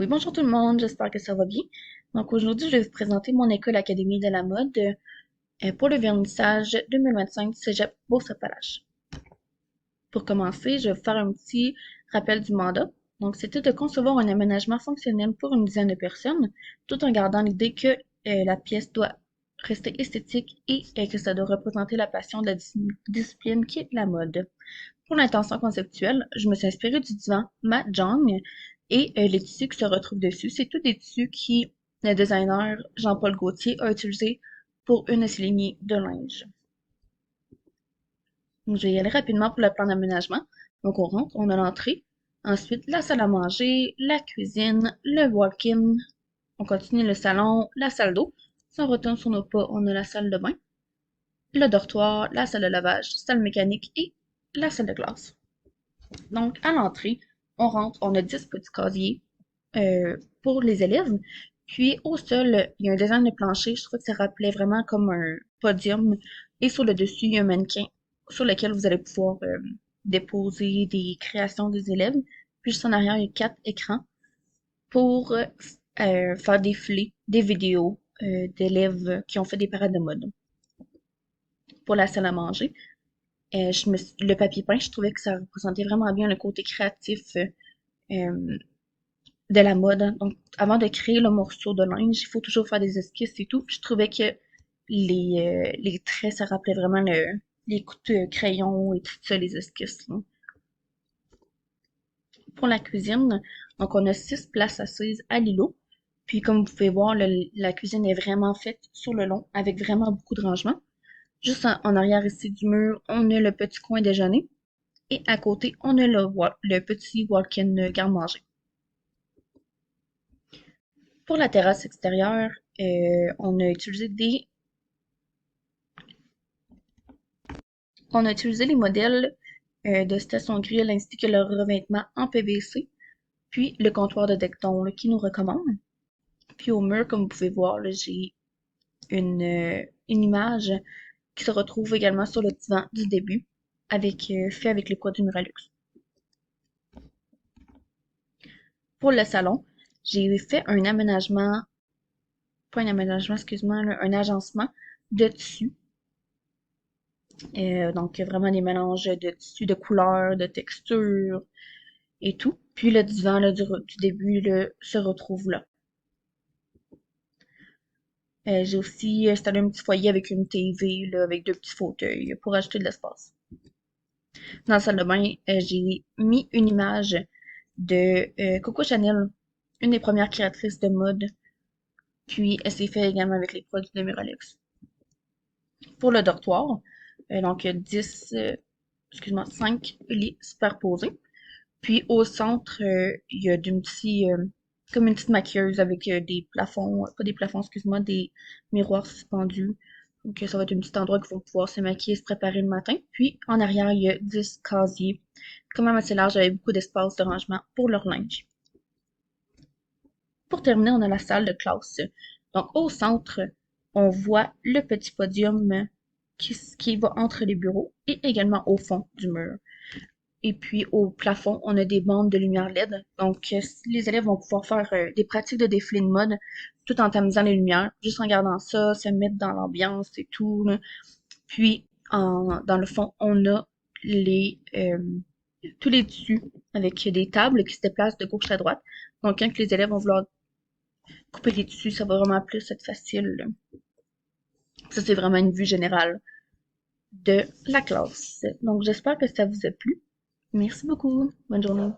Oui, bonjour tout le monde, j'espère que ça va bien. Donc aujourd'hui, je vais vous présenter mon école Académie de la mode pour le vernissage 2025 du Cégep Beauce-Appalaches. Pour commencer, je vais vous faire un petit rappel du mandat. Donc, c'était de concevoir un aménagement fonctionnel pour une dizaine de personnes, tout en gardant l'idée que la pièce doit rester esthétique et que ça doit représenter la passion de la discipline qui est la mode. Pour l'intention conceptuelle, je me suis inspirée du divan Matt Jong et les tissus qui se retrouvent dessus. C'est tous des tissus qui le designer Jean-Paul Gaultier a utilisé pour une de ses lignées de linge. Donc, je vais y aller rapidement pour le plan d'aménagement. Donc, on rentre, on a l'entrée. Ensuite, la salle à manger, la cuisine, le walk-in. On continue le salon, la salle d'eau. Si on retourne sur nos pas, on a la salle de bain, le dortoir, la salle de lavage, salle mécanique et la salle de classe. Donc, à l'entrée, on rentre, on a 10 petits casiers pour les élèves. Puis, au sol, il y a un design de plancher. Je trouve que ça rappelait vraiment comme un podium. Et sur le dessus, il y a un mannequin sur lequel vous allez pouvoir déposer des créations des élèves. Puis, juste en arrière, il y a 4 écrans pour faire défiler des vidéos d'élèves qui ont fait des parades de mode. Pour la salle à manger, le papier peint, je trouvais que ça représentait vraiment bien le côté créatif euh, de la mode. Donc, avant de créer le morceau de linge, il faut toujours faire des esquisses et tout. Puis je trouvais que les traits, ça rappelait vraiment les coups de crayon et tout ça, les esquisses, là. Pour la cuisine, donc on a 6 places assises à l'îlot. Puis comme vous pouvez voir, la cuisine est vraiment faite sur le long, avec vraiment beaucoup de rangements. Juste en arrière ici du mur, on a le petit coin déjeuner. Et à côté, on a le petit walk-in garde-manger. Pour la terrasse extérieure, on a utilisé les modèles de Station Grill ainsi que leur revêtement en PVC, puis le comptoir de Decton là, qui nous recommande. Puis au mur, comme vous pouvez voir, là, j'ai une image qui se retrouve également sur le divan du début, fait avec les produits Muralux. Pour le salon, j'ai fait un aménagement, pas un aménagement, excuse-moi, là, un agencement de tissu. Donc, vraiment des mélanges de tissus, de couleurs, de textures et tout. Puis le divan là, du début là, se retrouve là. J'ai aussi installé un petit foyer avec une TV, là, avec 2 petits fauteuils pour ajouter de l'espace. Dans la salle de bain, j'ai mis une image de Coco Chanel, une des premières créatrices de mode. Puis, elle s'est fait également avec les produits de Miralex. Pour le dortoir, donc 10, excuse-moi, 5 lits superposés. Puis au centre, il y a comme une petite maquilleuse avec des plafonds, pas des plafonds, excuse-moi, des miroirs suspendus. Donc ça va être un petit endroit qu'ils vont pouvoir se maquiller et se préparer le matin. Puis en arrière, il y a 10 casiers, quand même assez large, avec beaucoup d'espace de rangement pour leur linge. Pour terminer, on a la salle de classe. Donc au centre, on voit le petit podium qui va entre les bureaux et également au fond du mur. Et puis au plafond, on a des bandes de lumière LED. Donc, les élèves vont pouvoir faire des pratiques de défilé de mode tout en tamisant les lumières, juste en regardant ça, se mettre dans l'ambiance et tout, là. Puis, dans le fond, on a tous les tissus avec des tables qui se déplacent de gauche à droite. Donc, quand les élèves vont vouloir couper les tissus, ça va vraiment plus être facile, là. Ça, c'est vraiment une vue générale de la classe. Donc, j'espère que ça vous a plu. Merci beaucoup. Bonne journée.